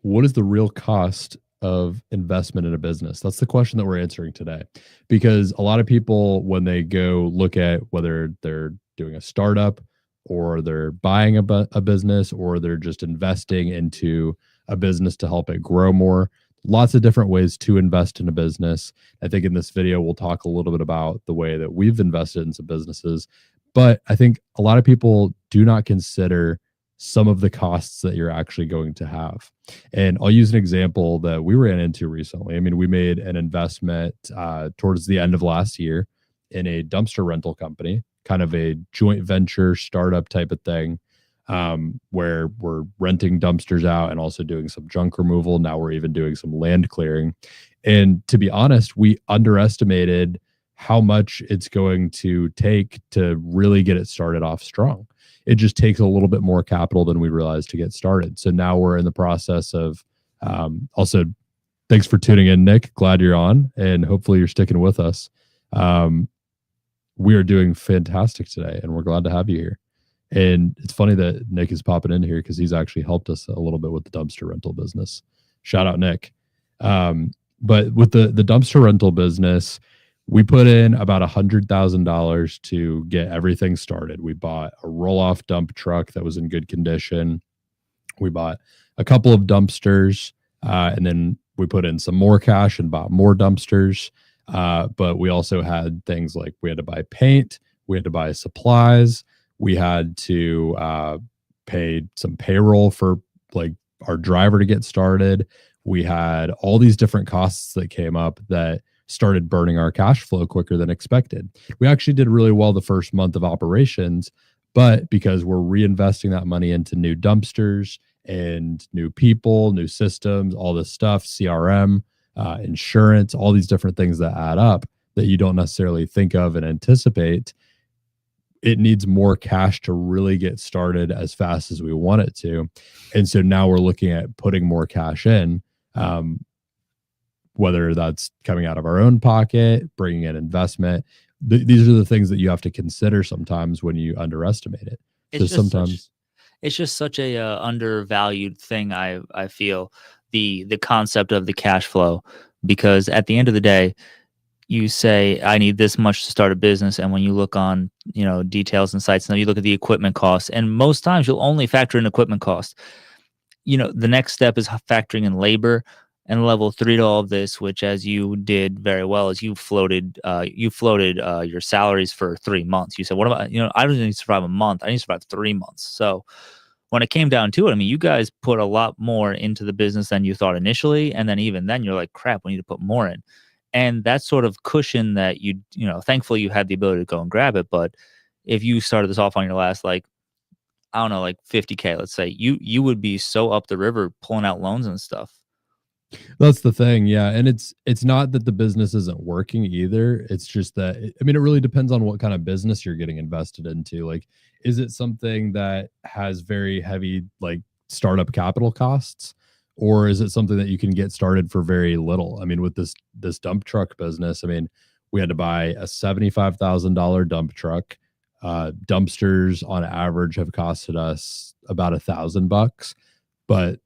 what is the real cost of investment in a business? That's the question that we're answering today. Because a lot of people, when they go look at whether they're doing a startup or they're buying a business or they're just investing into a business to help it grow more, lots of different ways to invest in a business. I think in this video, we'll talk a little bit about the way that we've invested in some businesses. But I think a lot of people do not consider some of the costs that you're actually going to have. And I'll use an example that we ran into recently. I mean, we made an investment towards the end of last year in a dumpster rental company, kind of a joint venture startup type of thing, where we're renting dumpsters out and also doing some junk removal. Now we're even doing some land clearing. And to be honest, we underestimated how much it's going to take to really get it started off strong. It just takes a little bit more capital than we realized to get started. So now we're in the process of also, thanks for tuning in, Nick. Glad you're on, and hopefully you're sticking with us. We are doing fantastic today, and we're glad to have you here. And it's funny that Nick is popping in here because he's actually helped us a little bit with the dumpster rental business. Shout out, Nick. But with the dumpster rental business, we put in about $100,000 to get everything started. We bought a roll-off dump truck that was in good condition. We bought a couple of dumpsters, and then we put in some more cash and bought more dumpsters. But we also had things like we had to buy paint, we had to buy supplies, we had to pay some payroll for like our driver to get started. We had all these different costs that came up that started burning our cash flow quicker than expected. We actually did really well the first month of operations, but because we're reinvesting that money into new dumpsters and new people, new systems, all this stuff, CRM, insurance, all these different things that add up that you don't necessarily think of and anticipate, it needs more cash to really get started as fast as we want it to. And so now we're looking at putting more cash in, whether that's coming out of our own pocket, bringing in investment. These are the things that you have to consider sometimes when you underestimate it. It's so sometimes it's just such a undervalued thing. I feel the concept of the cash flow, because at the end of the day, you say, I need this much to start a business. And when you look on, details and sites, and you look at the equipment costs, and most times you'll only factor in equipment costs. The next step is factoring in labor. And level 3 to all of this, which, as you did very well, is you floated your salaries for 3 months. You said, what about, I don't need to survive a month. I need to survive 3 months. So when it came down to it, I mean, you guys put a lot more into the business than you thought initially. And then even then you're like, crap, we need to put more in. And that sort of cushion that thankfully you had the ability to go and grab it. But if you started this off on your last, like, I don't know, like 50K, let's say, you would be so up the river pulling out loans and stuff. That's the thing. Yeah. And it's not that the business isn't working either. It's just that, it really depends on what kind of business you're getting invested into. Like, is it something that has very heavy, like, startup capital costs, or is it something that you can get started for very little? I mean, with this dump truck business, I mean, we had to buy a $75,000 dump truck. Dumpsters on average have costed us about $1,000, but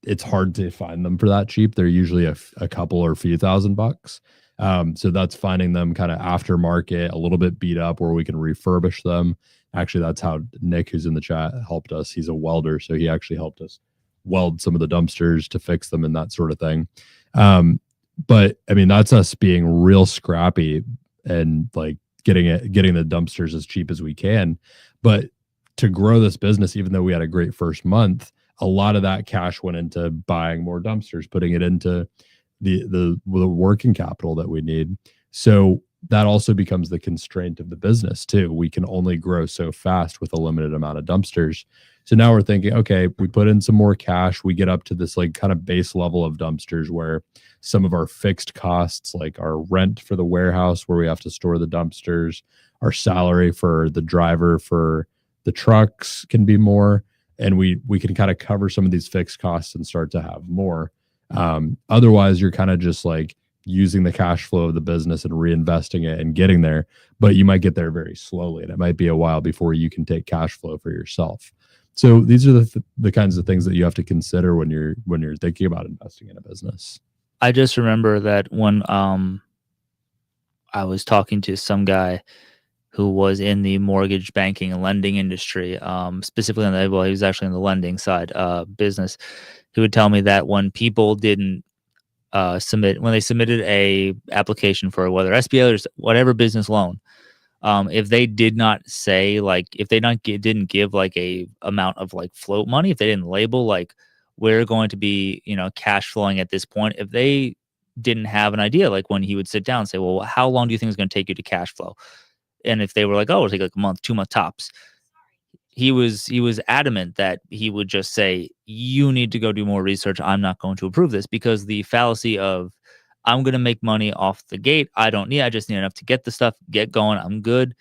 it's hard to find them for that cheap. They're usually a couple or a few $1,000. So that's finding them kind of aftermarket, a little bit beat up, where we can refurbish them. Actually, that's how Nick, who's in the chat, helped us. He's a welder, so he actually helped us weld some of the dumpsters to fix them and that sort of thing. But I mean, that's us being real scrappy and like getting the dumpsters as cheap as we can. But to grow this business, even though we had a great first month, a lot of that cash went into buying more dumpsters, putting it into the working capital that we need. So that also becomes the constraint of the business too. We can only grow so fast with a limited amount of dumpsters. So now we're thinking, okay, we put in some more cash, we get up to this like kind of base level of dumpsters where some of our fixed costs, like our rent for the warehouse where we have to store the dumpsters, our salary for the driver for the trucks can be more. And we can kind of cover some of these fixed costs and start to have more. Otherwise, you're kind of just like using the cash flow of the business and reinvesting it and getting there, but you might get there very slowly, and it might be a while before you can take cash flow for yourself. So these are the kinds of things that you have to consider when you're thinking about investing in a business. I just remember that when I was talking to some guy who was in the mortgage banking and lending industry, specifically on the well, he was actually on the lending side business. He would tell me that when people didn't when they submitted a application for whether SBA or whatever business loan, if they did not say like if they not didn't give like a amount of like float money, if they didn't label like we're going to be cash flowing at this point, if they didn't have an idea, like when he would sit down and say, well, how long do you think it's going to take you to cash flow? And if they were like, oh, it'll take like a month, 2 month tops, he was adamant that he would just say, you need to go do more research. I'm not going to approve this, because the fallacy of I'm going to make money off the gate, I just need enough to get the stuff, get going, I'm good,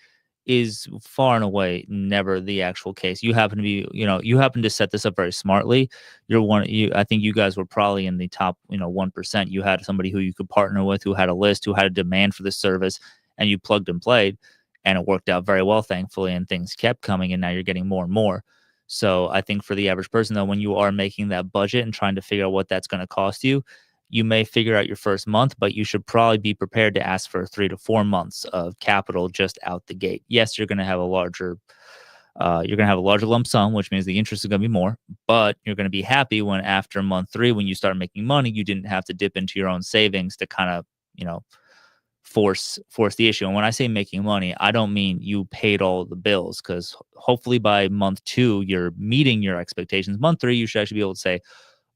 is far and away never the actual case. You happen to be, you happen to set this up very smartly. I think you guys were probably in the top, 1%. You had somebody who you could partner with, who had a list, who had a demand for this service, and you plugged and played, and it worked out very well, thankfully, and things kept coming, and now you're getting more and more. So I think for the average person, though, when you are making that budget and trying to figure out what that's going to cost you, you may figure out your first month, but you should probably be prepared to ask for 3 to 4 months of capital just out the gate. Yes, you're going to have a larger lump sum, which means the interest is going to be more, but you're going to be happy when after month 3, when you start making money, you didn't have to dip into your own savings to kind of, force the issue. And when I say making money, I don't mean you paid all the bills, because hopefully by month 2, you're meeting your expectations. Month 3, you should actually be able to say,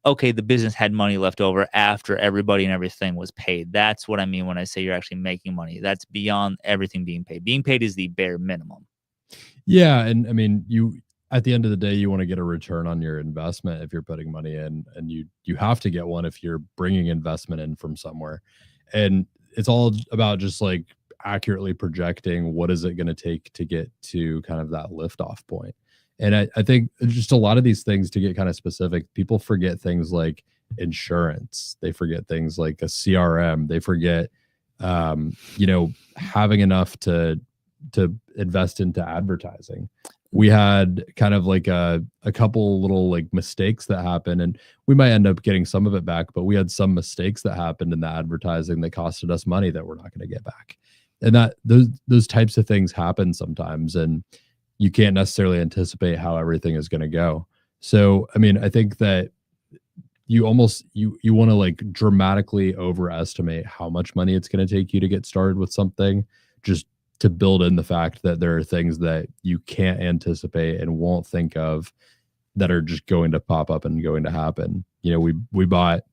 okay, the business had money left over after everybody and everything was paid. That's what I mean when I say you're actually making money. That's beyond everything being paid. Being paid is the bare minimum. Yeah, and I mean, you at the end of the day, you want to get a return on your investment if you're putting money in, and you have to get one if you're bringing investment in from somewhere. And it's all about just like accurately projecting what is it going to take to get to kind of that liftoff point. And I think just a lot of these things, to get kind of specific, people forget things like insurance. They forget things like a CRM. They forget, having enough to invest into advertising. We had kind of like a couple little like mistakes that happened, and we might end up getting some of it back, but we had some mistakes that happened in the advertising that costed us money that we're not going to get back. And that those types of things happen sometimes, and you can't necessarily anticipate how everything is going to go. So, I mean, I think that you almost you want to like dramatically overestimate how much money it's going to take you to get started with something, just to build in the fact that there are things that you can't anticipate and won't think of that are just going to pop up and going to happen. We bought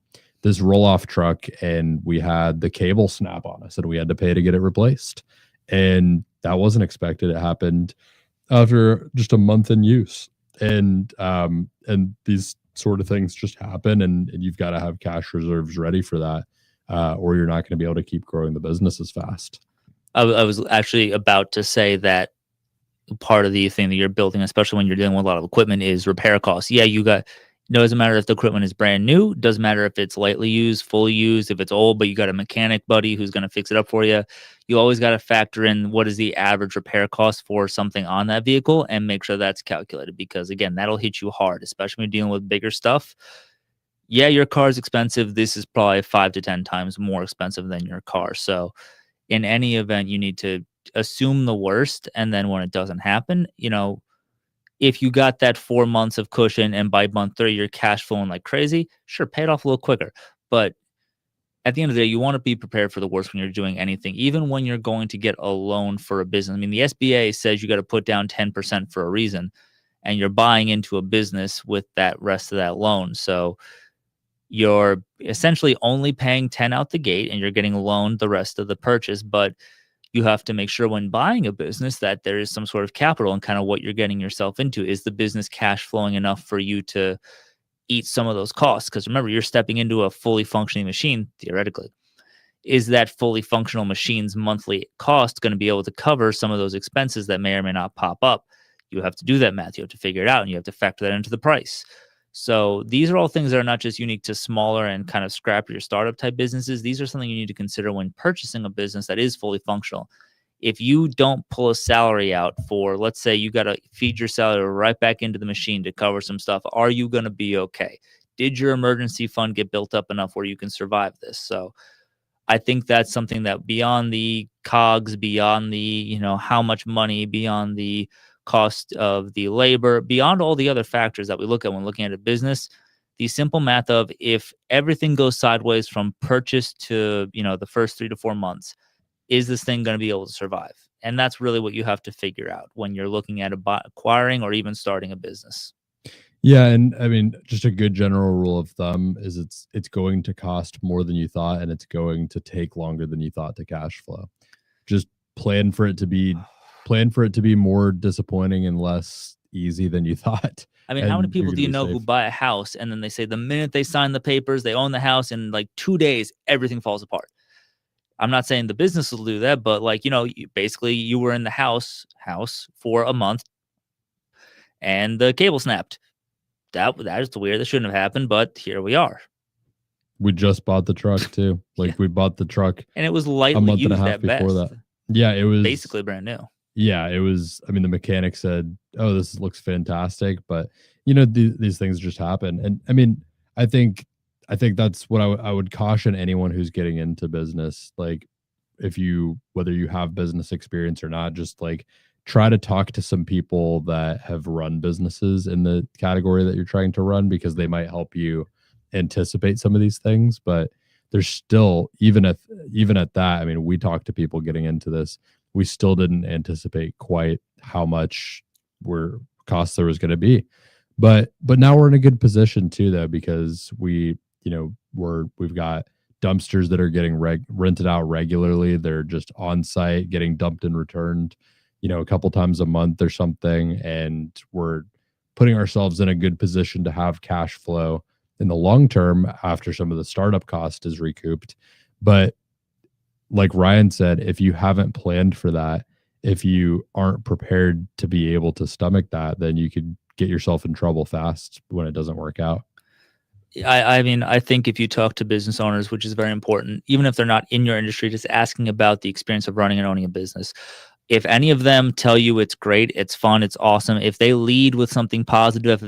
this roll-off truck, and we had the cable snap on us, and we had to pay to get it replaced. And that wasn't expected. It happened after just a month in use. And these sort of things just happen, and you've got to have cash reserves ready for that, or you're not going to be able to keep growing the business as fast. I was actually about to say that part of the thing that you're building, especially when you're dealing with a lot of equipment, is repair costs. Yeah, doesn't matter if the equipment is brand new, doesn't matter if it's lightly used, fully used, if it's old, but you got a mechanic buddy who's going to fix it up for you. You always got to factor in what is the average repair cost for something on that vehicle and make sure that's calculated, because again, that'll hit you hard, especially when you're dealing with bigger stuff. Yeah, your car is expensive. This is probably 5 to 10 times more expensive than your car. So in any event, you need to assume the worst. And then when it doesn't happen, if you got that 4 months of cushion and by month 3, you're cash flowing like crazy, sure, pay it off a little quicker. But at the end of the day, you want to be prepared for the worst when you're doing anything, even when you're going to get a loan for a business. I mean, the SBA says you got to put down 10% for a reason, and you're buying into a business with that rest of that loan. So you're essentially only paying 10 out the gate, and you're getting loaned the rest of the purchase. But you have to make sure when buying a business that there is some sort of capital and kind of what you're getting yourself into. Is the business cash flowing enough for you to eat some of those costs? Because remember, you're stepping into a fully functioning machine, theoretically. Is that fully functional machine's monthly cost going to be able to cover some of those expenses that may or may not pop up? You have to do that math. You have to figure it out, and you have to factor that into the price. So these are all things that are not just unique to smaller and kind of scrappier startup type businesses. These are something you need to consider when purchasing a business that is fully functional. If you don't pull a salary out for, let's say you got to feed your salary right back into the machine to cover some stuff, are you going to be okay? Did your emergency fund get built up enough where you can survive this? So I think that's something that beyond the cogs, beyond the, how much money, beyond the cost of the labor, beyond all the other factors that we look at when looking at a business, the simple math of if everything goes sideways from purchase to, the first 3 to 4 months, is this thing going to be able to survive? And that's really what you have to figure out when you're looking at acquiring or even starting a business. Yeah, and I mean, just a good general rule of thumb is it's going to cost more than you thought, and it's going to take longer than you thought to cash flow. Just plan for it to be more disappointing and less easy than you thought. I mean, how many And you're people gonna do you be know who safe. buy a house and then they say the minute they sign the papers, they own the house, in like 2 days, everything falls apart? I'm not saying the business will do that, but like, basically you were in the house for a month and the cable snapped. That is weird. That shouldn't have happened, but here we are. We just bought the truck too. Like Yeah. we bought the truck And it was a lightly month and a used half at before best. that. Yeah, it was Basically brand new. Yeah, it was. I mean, the mechanic said, "Oh, this looks fantastic," but these things just happen. And I mean, I think, I think that's what I would caution anyone who's getting into business. Like, if you whether you have business experience or not, just like try to talk to some people that have run businesses in the category that you're trying to run because they might help you anticipate some of these things. But there's still even at that. I mean, we talked to people getting into this, we still didn't anticipate quite how much cost there was going to be. But now we're in a good position too, though, because we've got dumpsters that are getting rented out regularly. They're just on site, getting dumped and returned, a couple times a month or something, and we're putting ourselves in a good position to have cash flow in the long term after some of the startup cost is recouped. But like Ryan said, if you haven't planned for that, if you aren't prepared to be able to stomach that, then you could get yourself in trouble fast when it doesn't work out. I mean, I think if you talk to business owners, which is very important, even if they're not in your industry, just asking about the experience of running and owning a business. If any of them tell you it's great, it's fun, it's awesome, if they lead with something positive,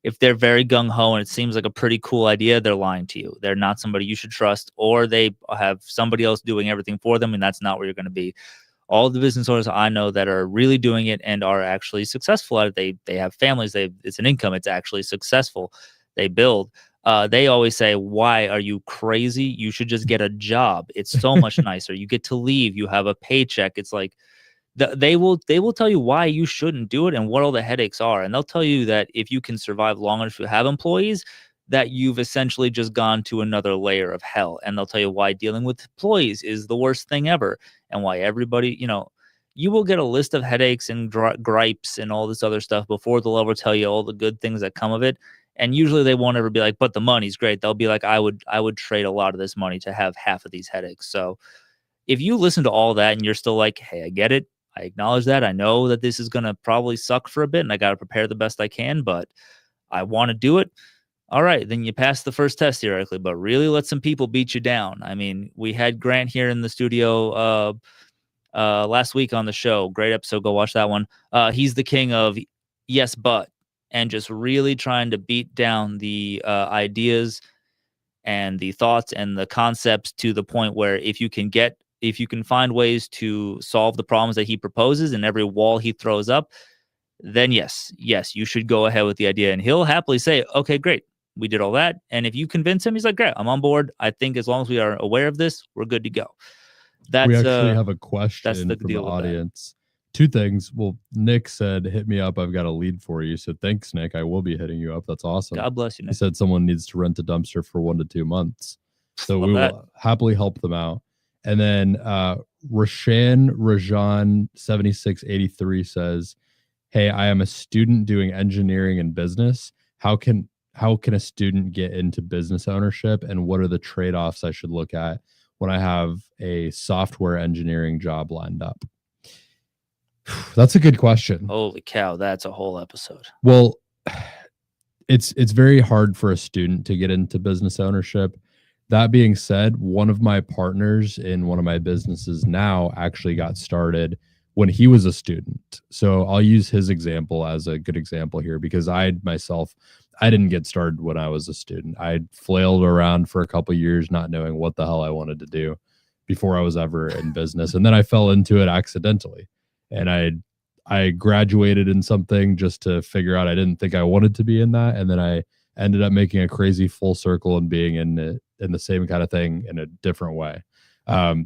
if they're very gung-ho and it seems like a pretty cool idea, they're lying to you. They're not somebody you should trust, or they have somebody else doing everything for them, and that's not where you're going to be. All the business owners I know that are really doing it and are actually successful at it, they have families, it's an income, it's actually successful, they build. They always say, "Why are you crazy? You should just get a job. It's so much nicer. You get to leave. You have a paycheck." It's like they will tell you why you shouldn't do it and what all the headaches are, and they'll tell you that if you can survive long enough to have employees, that you've essentially just gone to another layer of hell. And they'll tell you why dealing with employees is the worst thing ever, and why everybody, you will get a list of headaches and gripes and all this other stuff before they'll ever tell you all the good things that come of it. And usually they won't ever be like, "But the money's great." They'll be like, I would trade a lot of this money to have half of these headaches." So if you listen to all that and you're still like, "Hey, I get it. I acknowledge that. I know that this is going to probably suck for a bit and I got to prepare the best I can, but I want to do it." All right, then you pass the first test theoretically, but really let some people beat you down. I mean, we had Grant here in the studio last week on the show. Great episode. Go watch that one. He's the king of yes, but, and just really trying to beat down the ideas and the thoughts and the concepts to the point where if you can find ways to solve the problems that he proposes and every wall he throws up, then yes, you should go ahead with the idea. And he'll happily say, "Okay, great. We did all that." And if you convince him, he's like, "Great, I'm on board. I think as long as we are aware of this, we're good to go." We That's actually have a that's question the from the deal with that. audience. Two things. Well, Nick said, "Hit me up. I've got a lead for you." So thanks, Nick. I will be hitting you up. That's awesome. God bless you, He Nick. said someone needs to rent a dumpster for 1 to 2 months. So Love we that. will happily help them out. And then Rajan 7683 says, "Hey, I am a student doing engineering and business. How can a student get into business ownership, and what are the trade-offs I should look at when I have a software engineering job lined up?" That's a good question. Holy cow, that's a whole episode. Well, it's very hard for a student to get into business ownership. That being said, one of my partners in one of my businesses now actually got started when he was a student. So I'll use his example as a good example here because I myself, I didn't get started when I was a student. I flailed around for a couple years not knowing what the hell I wanted to do before I was ever in business. And then I fell into it accidentally. And I graduated in something just to figure out I didn't think I wanted to be in that. And then I ended up making a crazy full circle and being in the same kind of thing in a different way.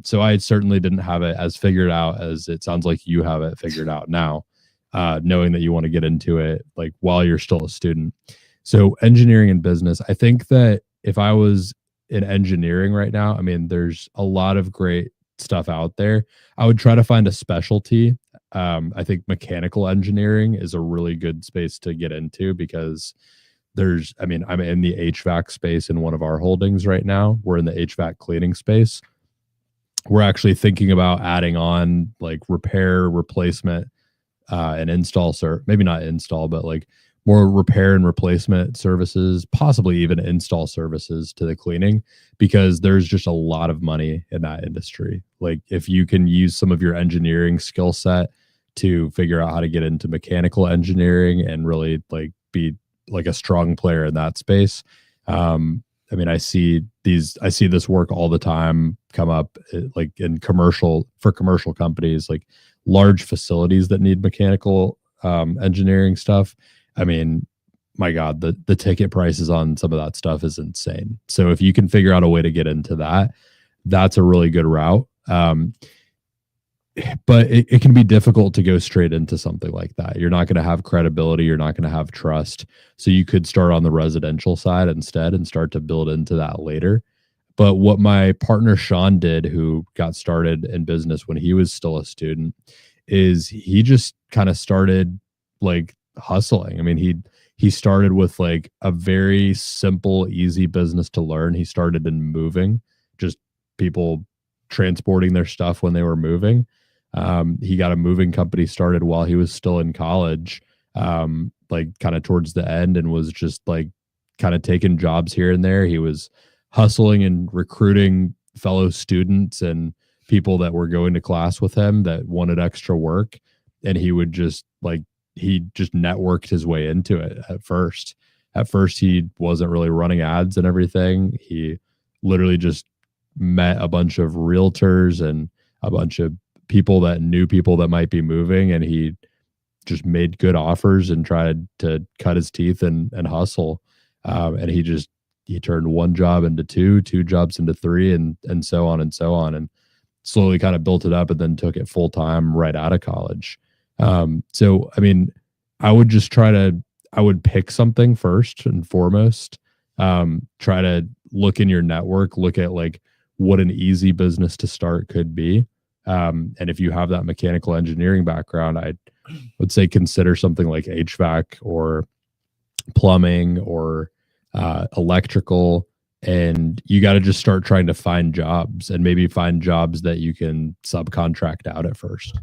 So I certainly didn't have it as figured out as it sounds like you have it figured out now, knowing that you want to get into it like while you're still a student. So engineering and business, I think that if I was in engineering right now, I mean, there's a lot of great stuff out there. I would try to find a specialty. I think mechanical engineering is a really good space to get into because I mean, I'm in the HVAC space in one of our holdings right now. We're in the HVAC cleaning space. We're actually thinking about adding on like repair, replacement, and install, maybe not install, but like more repair and replacement services, possibly even install services to the cleaning, because there's just a lot of money in that industry. Like if you can use some of your engineering skill set to figure out how to get into mechanical engineering and really like be like a strong player in that space. I mean, I see this work all the time come up like in for commercial companies, like large facilities that need mechanical engineering stuff. I mean, my God, the ticket prices on some of that stuff is insane. So if you can figure out a way to get into that, that's a really good route. But it can be difficult to go straight into something like that. You're not going to have credibility. You're not going to have trust. So you could start on the residential side instead and start to build into that later. But what my partner Sean did, who got started in business when he was still a student, is he just kind of started like hustling. I mean, he started with like a very simple, easy business to learn. He started in moving, just people transporting their stuff when they were moving. He got a moving company started while he was still in college, like kind of towards the end, and was just like kind of taking jobs here and there. He was hustling and recruiting fellow students and people that were going to class with him that wanted extra work. And he just networked his way into it at first. At first, he wasn't really running ads and everything. He literally just met a bunch of realtors and a bunch of people that knew people that might be moving, and he just made good offers and tried to cut his teeth and hustle. And he turned one job into two jobs into three, and so on and so on, and slowly kind of built it up and then took it full time right out of college. So I mean, I would pick something first and foremost. Try to look in your network, look at like what an easy business to start could be. And if you have that mechanical engineering background, I would say consider something like HVAC or plumbing or electrical. And you got to just start trying to find jobs, and maybe find jobs that you can subcontract out at first.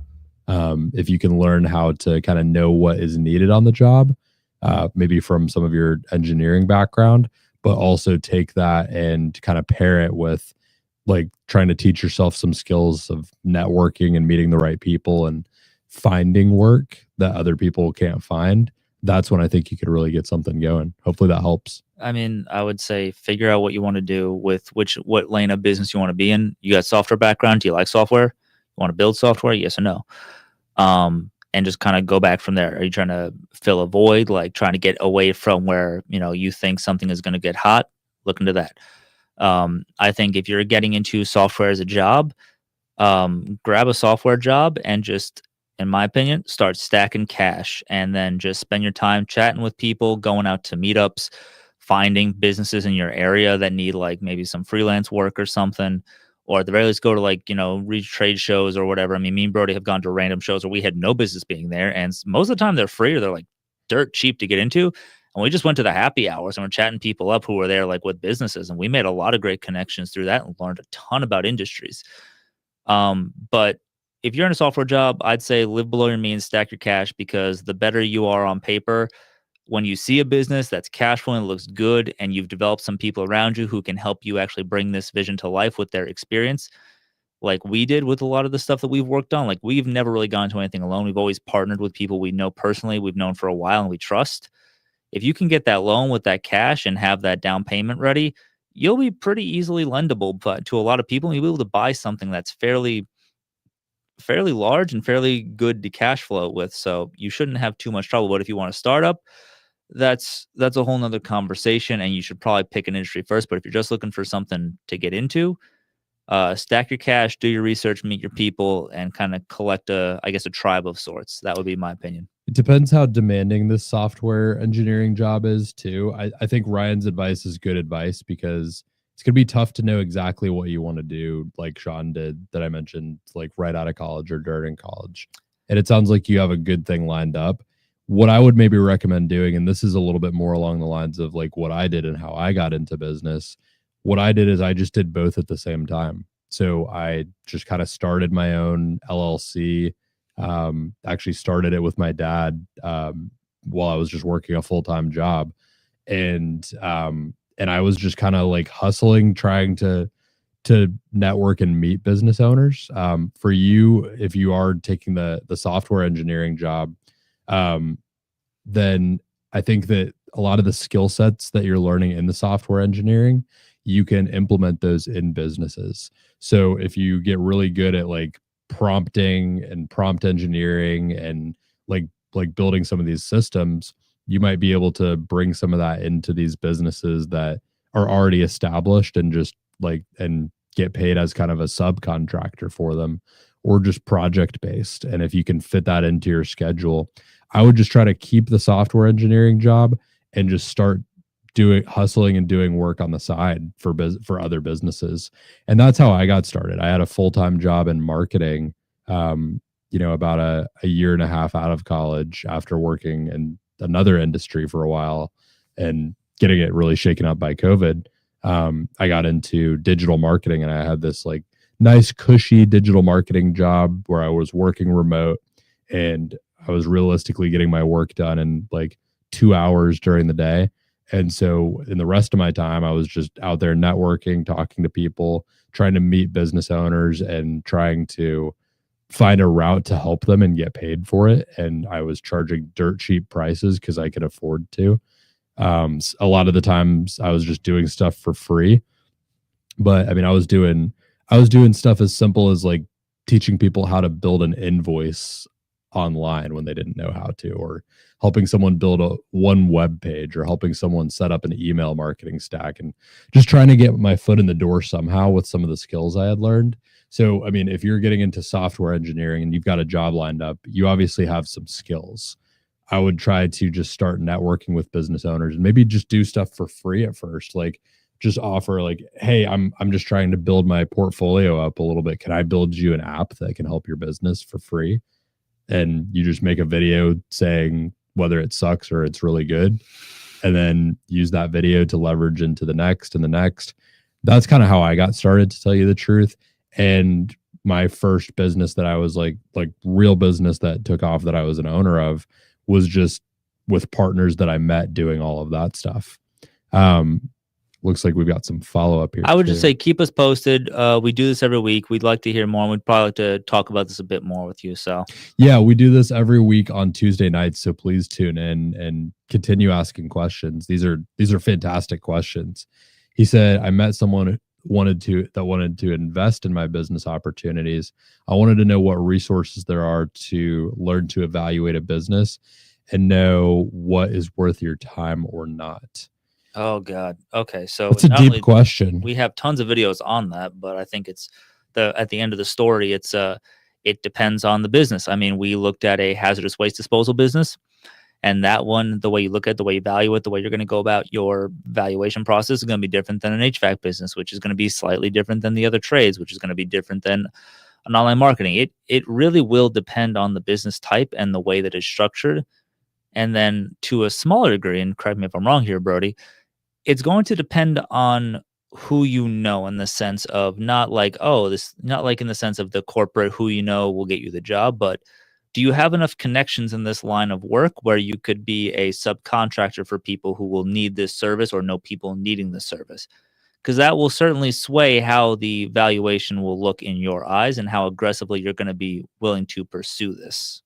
If you can learn how to kind of know what is needed on the job, maybe from some of your engineering background, but also take that and kind of pair it with like trying to teach yourself some skills of networking and meeting the right people and finding work that other people can't find. That's when I think you could really get something going. Hopefully that helps. I mean, I would say figure out what you want to do with what lane of business you want to be in. You got software background. Do you like software? You want to build software? Yes or no? And just kind of go back from there. Are you trying to fill a void, like trying to get away from where, you think something is going to get hot? Look into that. I think if you're getting into software as a job, grab a software job and just, in my opinion, start stacking cash, and then just spend your time chatting with people, going out to meetups, finding businesses in your area that need like maybe some freelance work or something, or at the very least go to like, read trade shows or whatever. I mean, me and Brody have gone to random shows where we had no business being there, and most of the time they're free or they're like dirt cheap to get into. And we just went to the happy hours and we're chatting people up who were there like with businesses, and we made a lot of great connections through that and learned a ton about industries. But if you're in a software job, I'd say live below your means, stack your cash, because the better you are on paper, When you see a business that's cash flowing, and looks good, and you've developed some people around you who can help you actually bring this vision to life with their experience, like we did with a lot of the stuff that we've worked on. Like we've never really gone to anything alone. We've always partnered with people we know personally, we've known for a while, and we trust. If you can get that loan with that cash and have that down payment ready, you'll be pretty easily lendable, but to a lot of people, and you'll be able to buy something that's fairly large and fairly good to cash flow with. So you shouldn't have too much trouble. But if you want to start up, that's a whole nother conversation, and you should probably pick an industry first. But if you're just looking for something to get into, stack your cash, do your research, meet your people, and kind of collect I guess, a tribe of sorts. That would be my opinion. It depends how demanding this software engineering job is too. I think Ryan's advice is good advice because it's going to be tough to know exactly what you want to do, like Sean did, that I mentioned, like right out of college or during college. And it sounds like you have a good thing lined up. What I would maybe recommend doing, and this is a little bit more along the lines of like what I did and how I got into business. What I did is I just did both at the same time. So I just kind of started my own LLC. Actually started it with my dad while I was just working a full-time job. And I was just kind of like hustling, trying to network and meet business owners. For you, if you are taking the software engineering job, then I think that a lot of the skill sets that you're learning in the software engineering, you can implement those in businesses. So if you get really good at like prompting and prompt engineering and like building some of these systems, you might be able to bring some of that into these businesses that are already established and just like and get paid as kind of a subcontractor for them or just project based. And if you can fit that into your schedule, I would just try to keep the software engineering job and just start doing hustling and doing work on the side for other businesses. And that's how I got started. I had a full-time job in marketing, about a year and a half out of college after working in another industry for a while and getting it really shaken up by COVID. I got into digital marketing and I had this like nice cushy digital marketing job where I was working remote and I was realistically getting my work done in like 2 hours during the day. And so in the rest of my time, I was just out there networking, talking to people, trying to meet business owners and trying to find a route to help them and get paid for it. And I was charging dirt cheap prices because I could afford to. A lot of the times I was just doing stuff for free. But I mean, I was doing stuff as simple as like teaching people how to build an invoice online when they didn't know how to, or helping someone build one web page, or helping someone set up an email marketing stack, and just trying to get my foot in the door somehow with some of the skills I had learned. So, I mean, if you're getting into software engineering and you've got a job lined up, you obviously have some skills. I would try to just start networking with business owners and maybe just do stuff for free at first. Like just offer like, hey, I'm just trying to build my portfolio up a little bit. Can I build you an app that can help your business for free? And you just make a video saying whether it sucks or it's really good, and then use that video to leverage into the next and the next. That's kind of how I got started, to tell you the truth. And my first business that I was like real business that took off that I was an owner of was just with partners that I met doing all of that stuff. Looks like we've got some follow-up here. I would just say keep us posted. We do this every week. We'd like to hear more. We'd probably like to talk about this a bit more with you. So yeah, we do this every week on Tuesday nights. So please tune in and continue asking questions. These are fantastic questions. He said, I met someone wanted to invest in my business opportunities. I wanted to know what resources there are to learn to evaluate a business and know what is worth your time or not. Oh God. Okay. So it's a deep question. We have tons of videos on that, but I think it's at the end of the story, it depends on the business. I mean, we looked at a hazardous waste disposal business, and that one, the way you look at it, the way you value it, the way you're going to go about your valuation process is going to be different than an HVAC business, which is going to be slightly different than the other trades, which is going to be different than an online marketing. It really will depend on the business type and the way that it's structured. And then to a smaller degree, and correct me if I'm wrong here, Brody, it's going to depend on who you know, in the sense of not like in the sense of the corporate who you know will get you the job, but Do you have enough connections in this line of work where you could be a subcontractor for people who will need this service or know people needing the service? Because that will certainly sway how the valuation will look in your eyes and how aggressively you're going to be willing to pursue this.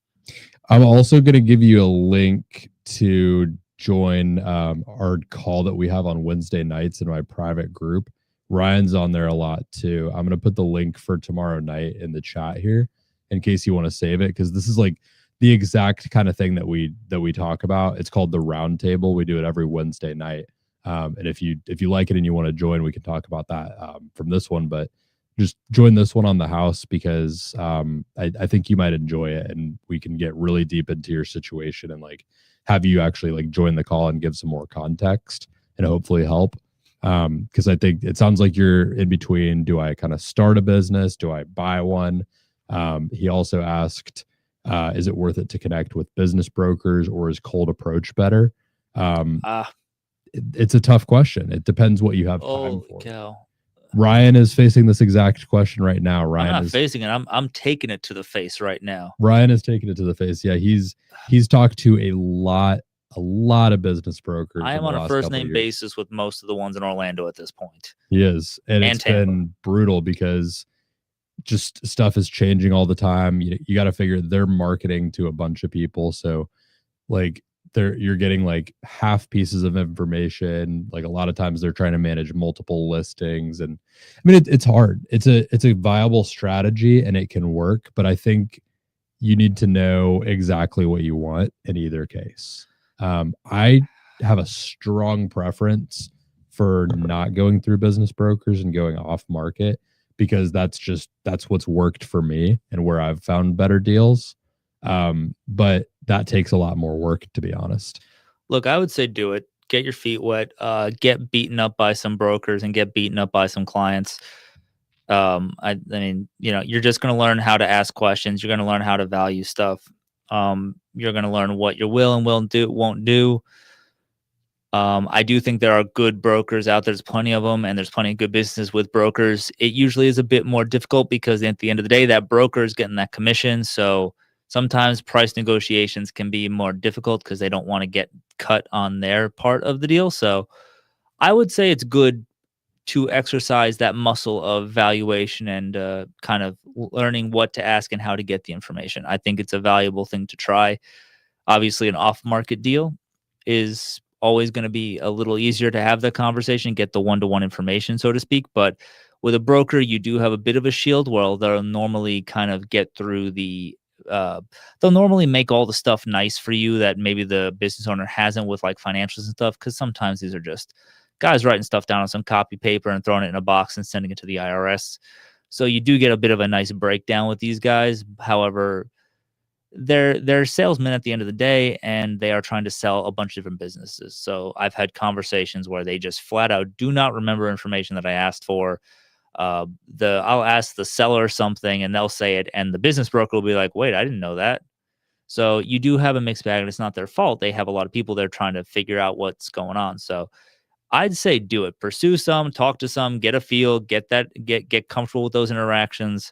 I'm also going to give you a link to join our call that we have on Wednesday nights in my private group. Ryan's on there a lot too. I'm going to put the link for tomorrow night in the chat here in case you want to save it, because this is like the exact kind of thing that we talk about. It's called the round table. We do it every Wednesday night. And if you like it and you want to join, we can talk about that from this one. But just join this one on the house because I think you might enjoy it, and we can get really deep into your situation and like have you actually like join the call and give some more context and hopefully help. Because I think it sounds like you're in between. Do I kind of start a business? Do I buy one? He also asked, is it worth it to connect with business brokers, or is cold approach better? It's a tough question. It depends what you have time for. Cow. Ryan is facing this exact question right now. Ryan I'm not facing it. I'm taking it to the face right now. Ryan is taking it to the face. Yeah, he's talked to a lot of business brokers. I am on a first name basis with most of the ones in Orlando at this point. He is, and it's been brutal because just stuff is changing all the time. You got to figure they're marketing to a bunch of people, so like you're getting like half pieces of information. Like a lot of times they're trying to manage multiple listings, and I mean it's hard. It's a viable strategy and it can work, but I think you need to know exactly what you want in either case. I have a strong preference for not going through business brokers and going off market, because that's what's worked for me and where I've found better deals. But that takes a lot more work, to be honest. Look, I would say do it. Get your feet wet. Get beaten up by some brokers and get beaten up by some clients. I mean, you're just going to learn how to ask questions. You're going to learn how to value stuff. You're going to learn what your will and won't do. I do think there are good brokers out there. There's plenty of them, and there's plenty of good businesses with brokers. It usually is a bit more difficult because at the end of the day, that broker is getting that commission. So sometimes price negotiations can be more difficult because they don't want to get cut on their part of the deal. So I would say it's good to exercise that muscle of valuation and kind of learning what to ask and how to get the information. I think it's a valuable thing to try. Obviously, an off-market deal is always going to be a little easier to have the conversation, get the one-to-one information, so to speak. But with a broker, you do have a bit of a shield where they'll normally kind of get through they'll normally make all the stuff nice for you that maybe the business owner hasn't with like financials and stuff. Cause sometimes these are just guys writing stuff down on some copy paper and throwing it in a box and sending it to the IRS. So you do get a bit of a nice breakdown with these guys. However, they're salesmen at the end of the day, and they are trying to sell a bunch of different businesses. So I've had conversations where they just flat out do not remember information that I asked for. I'll ask the seller something and they'll say it, and the business broker will be like, wait, I didn't know that. So you do have a mixed bag, and it's not their fault. They have a lot of people there trying to figure out what's going on. So I'd say do it. Pursue some, talk to some, get a feel, get comfortable with those interactions.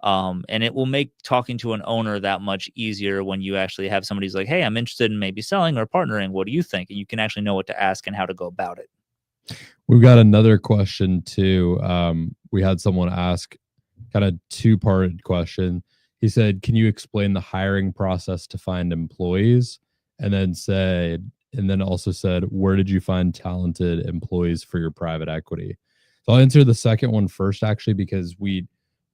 And it will make talking to an owner that much easier when you actually have somebody who's like, hey, I'm interested in maybe selling or partnering. What do you think? And you can actually know what to ask and how to go about it. We've got another question too. We had someone ask kind of two-parted question. He said, can you explain the hiring process to find employees? And then also said, where did you find talented employees for your private equity? So I'll answer the second one first, actually, because we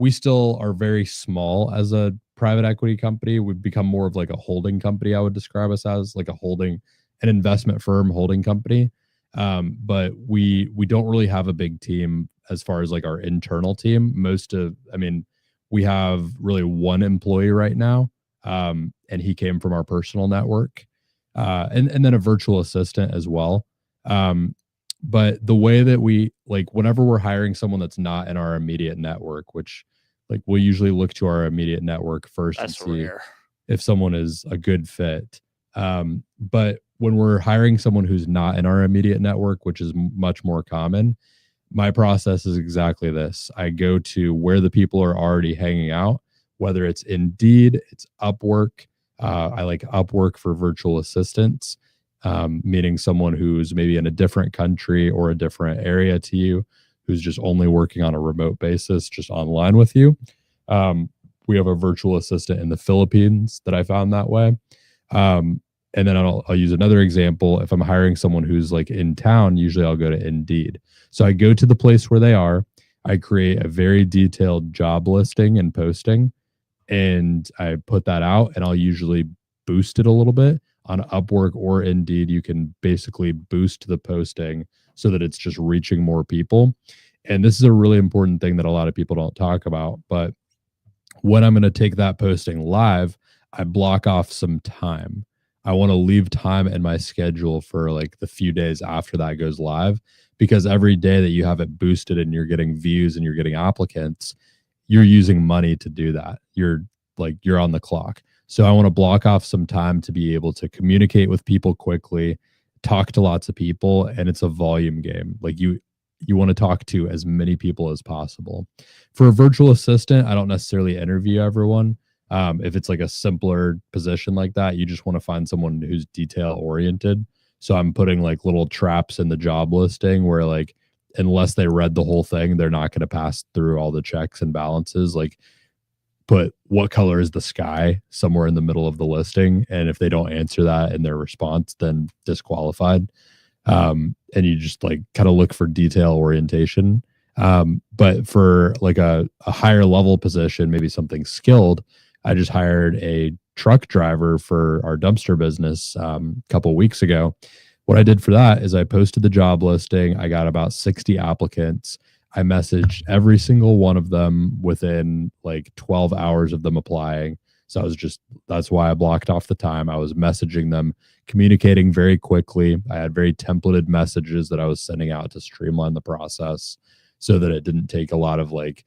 still are very small as a private equity company. We've become more of like a holding company. I would describe us as like an investment firm holding company. But we don't really have a big team as far as like our internal team. We have really one employee right now. And he came from our personal network, and then a virtual assistant as well. But the way that we, like, whenever we're hiring someone that's not in our immediate network, which like we'll usually look to our immediate network first and see if someone is a good fit. But when we're hiring someone who's not in our immediate network, which is much more common, my process is exactly this. I go to where the people are already hanging out, whether it's Indeed, it's Upwork. I like Upwork for virtual assistants, meaning someone who's maybe in a different country or a different area to you, who's just only working on a remote basis, just online with you. We have a virtual assistant in the Philippines that I found that way. And then I'll use another example. If I'm hiring someone who's like in town, usually I'll go to Indeed. So I go to the place where they are. I create a very detailed job listing and posting, and I put that out, and I'll usually boost it a little bit on Upwork or Indeed. You can basically boost the posting so that it's just reaching more people. And this is a really important thing that a lot of people don't talk about. But when I'm going to take that posting live, I block off some time. I want to leave time in my schedule for like the few days after that goes live, because every day that you have it boosted and you're getting views and you're getting applicants, you're using money to do that. You're on the clock. So I want to block off some time to be able to communicate with people quickly, talk to lots of people, and it's a volume game. Like you want to talk to as many people as possible. For a virtual assistant, I don't necessarily interview everyone. If it's like a simpler position like that, you just want to find someone who's detail oriented. So I'm putting like little traps in the job listing where like, unless they read the whole thing, they're not going to pass through all the checks and balances. Like put what color is the sky somewhere in the middle of the listing. And if they don't answer that in their response, then disqualified. And you just like kind of look for detail orientation. But for like a higher level position, maybe something skilled, I just hired a truck driver for our dumpster business a couple weeks ago. What I did for that is I posted the job listing. I got about 60 applicants. I messaged every single one of them within like 12 hours of them applying. So that's why I blocked off the time. I was messaging them, communicating very quickly. I had very templated messages that I was sending out to streamline the process so that it didn't take a lot of like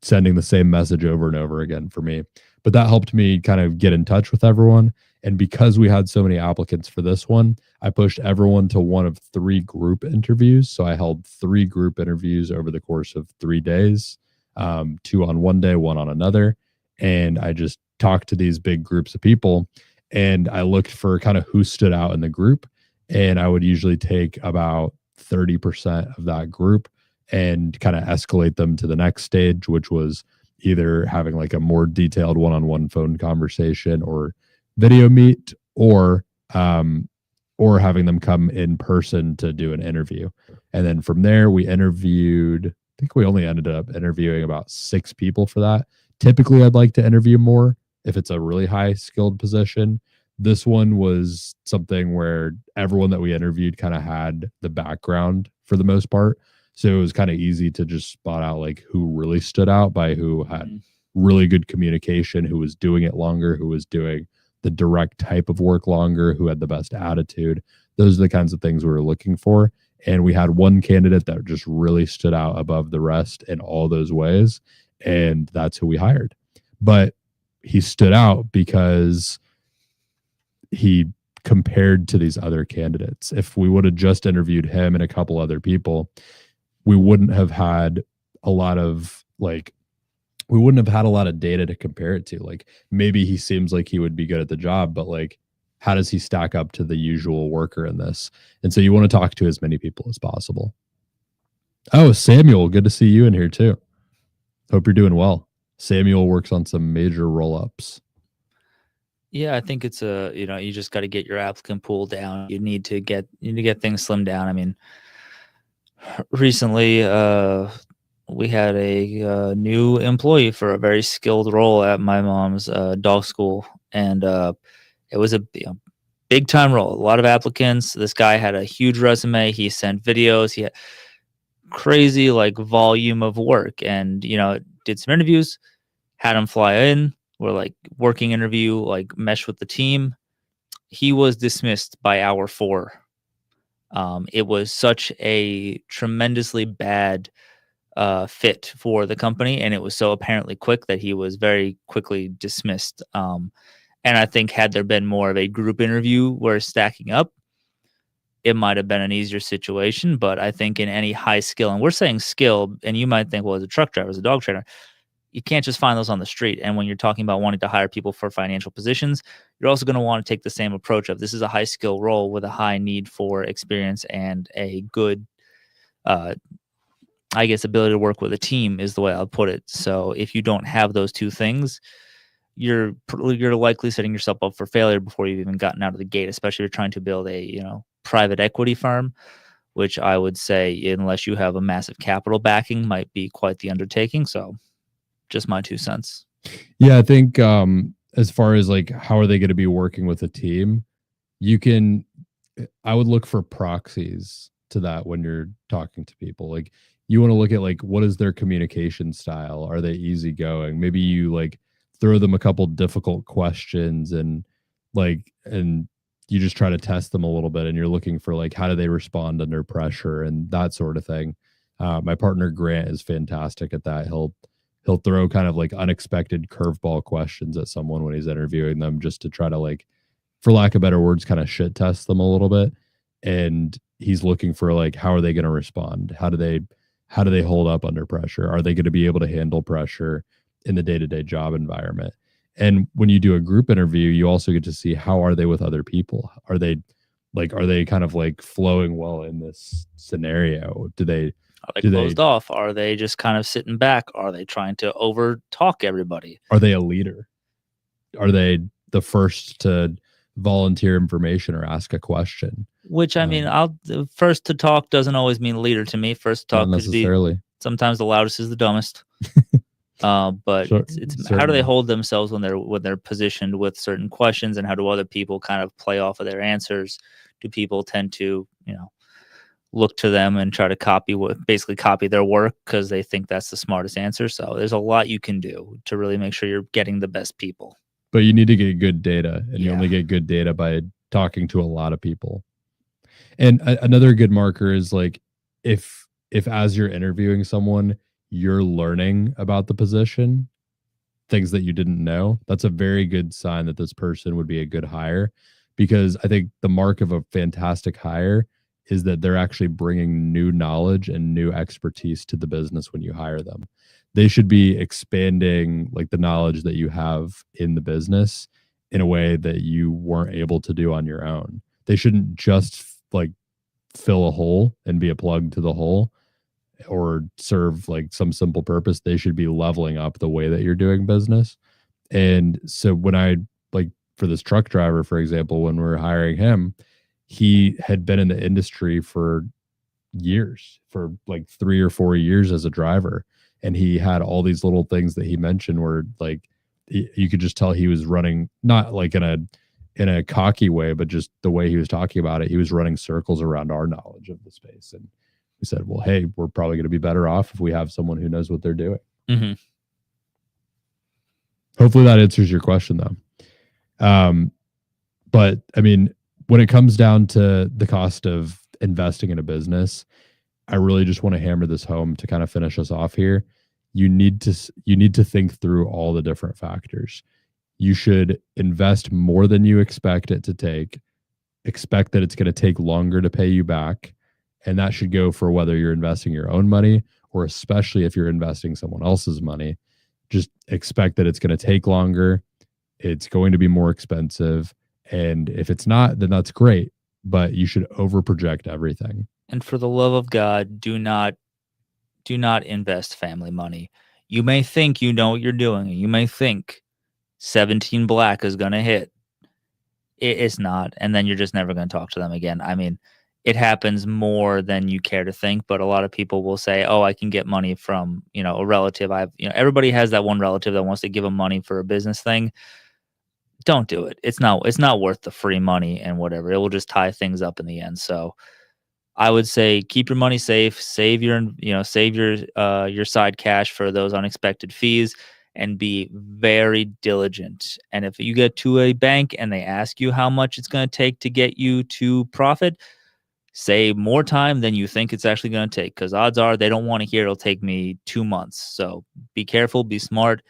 sending the same message over and over again for me. But that helped me kind of get in touch with everyone. And because we had so many applicants for this one, I pushed everyone to one of 3 group interviews. So I held 3 group interviews over the course of 3 days, 2 on one day, 1 on another. And I just talked to these big groups of people, and I looked for kind of who stood out in the group. And I would usually take about 30% of that group and kind of escalate them to the next stage, which was either having like a more detailed one-on-one phone conversation or video meet, or having them come in person to do an interview. And then from there, we interviewed, I think we only ended up interviewing about 6 people for that. Typically, I'd like to interview more if it's a really high skilled position. This one was something where everyone that we interviewed kind of had the background for the most part. So it was kind of easy to just spot out like who really stood out by who had really good communication, who was doing it longer, who was doing the direct type of work longer, who had the best attitude. Those are the kinds of things we were looking for. And we had one candidate that just really stood out above the rest in all those ways. And that's who we hired. But he stood out because he compared to these other candidates. If we would have just interviewed him and a couple other people, we wouldn't have had a lot of data to compare it to. Like maybe he seems like he would be good at the job, but like, how does he stack up to the usual worker in this? And so you want to talk to as many people as possible. Oh, Samuel, good to see you in here too. Hope you're doing well. Samuel works on some major roll-ups. Yeah, I think it's you just got to get your applicant pool down. You need to get things slimmed down. I mean, recently we had a new employee for a very skilled role at my mom's dog school, and it was a big time role. A lot of applicants. This guy had a huge resume. He sent videos. He had crazy like volume of work, and did some interviews, had him fly in. We're like working interview, like mesh with the team. He was dismissed by hour 4. It was such a tremendously bad fit for the company, and it was so apparently quick that he was very quickly dismissed. And I think had there been more of a group interview where stacking up, it might have been an easier situation. But I think in any high skill, and we're saying skill, and you might think, well, as a truck driver, as a dog trainer, you can't just find those on the street. And when you're talking about wanting to hire people for financial positions, you're also going to want to take the same approach of this is a high skill role with a high need for experience and a good, uh, I guess, ability to work with a team is the way I'll put it. So if you don't have those two things, you're likely setting yourself up for failure before you've even gotten out of the gate, especially if you're trying to build a private equity firm, which I would say, unless you have a massive capital backing, might be quite the undertaking. So just my 2 cents. Yeah, I think as far as like how are they going to be working with a team, I would look for proxies to that when you're talking to people. Like you want to look at like what is their communication style? Are they easygoing? Maybe you like throw them a couple difficult questions and you just try to test them a little bit, and you're looking for like how do they respond under pressure and that sort of thing. My partner Grant is fantastic at that. He'll throw kind of like unexpected curveball questions at someone when he's interviewing them, just to try to, like, for lack of better words, kind of shit test them a little bit. And he's looking for like how are they going to respond? How do they hold up under pressure? Are they going to be able to handle pressure in the day-to-day job environment? And when you do a group interview, you also get to see how are they with other people? Are they kind of like flowing well in this scenario? Are they closed off? Are they just kind of sitting back? Are they trying to over talk everybody? Are they a leader? Are they the first to volunteer information or ask a question? Which, I mean, first to talk doesn't always mean leader to me. First to talk not necessarily. Sometimes the loudest is the dumbest. But Sure, it's how do they hold themselves when they're positioned with certain questions, and how do other people kind of play off of their answers? Do people tend to, look to them and try to copy their work because they think that's the smartest answer? So there's a lot you can do to really make sure you're getting the best people. But you need to get good data, and you only get good data by talking to a lot of people. And another good marker is like if as you're interviewing someone, you're learning about the position, things that you didn't know, that's a very good sign that this person would be a good hire. Because I think the mark of a fantastic hire is that they're actually bringing new knowledge and new expertise to the business when you hire them. They should be expanding like the knowledge that you have in the business in a way that you weren't able to do on your own. They shouldn't just like fill a hole and be a plug to the hole or serve like some simple purpose. They should be leveling up the way that you're doing business. And so when I, like, for this truck driver, for example, when we were hiring him, he had been in the industry for years, for like 3 or 4 years as a driver. And he had all these little things that he mentioned where like you could just tell he was running, not like in a cocky way, but just the way he was talking about it, he was running circles around our knowledge of the space. And we said, well, hey, we're probably going to be better off if we have someone who knows what they're doing. Mm-hmm. Hopefully that answers your question, though. But I mean, when it comes down to the cost of investing in a business, I really just want to hammer this home to kind of finish us off here. You need to think through all the different factors. You should invest more than you expect it to take. Expect that it's going to take longer to pay you back. And that should go for whether you're investing your own money or especially if you're investing someone else's money. Just expect that it's going to take longer. It's going to be more expensive. And if it's not, then that's great. But you should overproject everything. And for the love of God, do not invest family money. You may think you know what you're doing. You may think 17 black is going to hit. It's not. And then you're just never going to talk to them again. I mean, it happens more than you care to think, but a lot of people will say, oh, I can get money from, a relative. Everybody has that one relative that wants to give them money for a business thing. Don't do it. It's not worth the free money and whatever. It will just tie things up in the end. So I would say keep your money safe, save your side cash for those unexpected fees, and be very diligent. And if you get to a bank and they ask you how much it's going to take to get you to profit, say more time than you think it's actually going to take, because odds are they don't want to hear it'll take me 2 months. So be careful, be smart,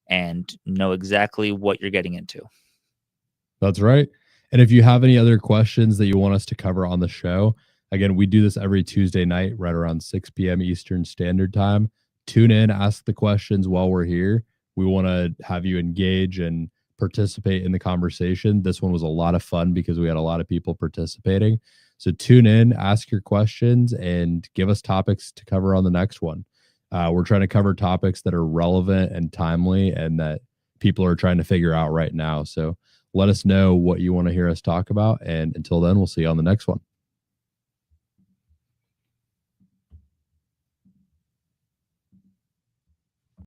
and know exactly what you're getting into. That's right. And if you have any other questions that you want us to cover on the show, again, we do this every Tuesday night right around 6 p.m. Eastern Standard Time. tune in, ask the questions while we're here. We want to have you engage and participate in the conversation. This one was a lot of fun because we had a lot of people participating. So tune in, ask your questions, and give us topics to cover on the next one. We're trying to cover topics that are relevant and timely and that people are trying to figure out right now. So let us know what you want to hear us talk about. And until then, we'll see you on the next one.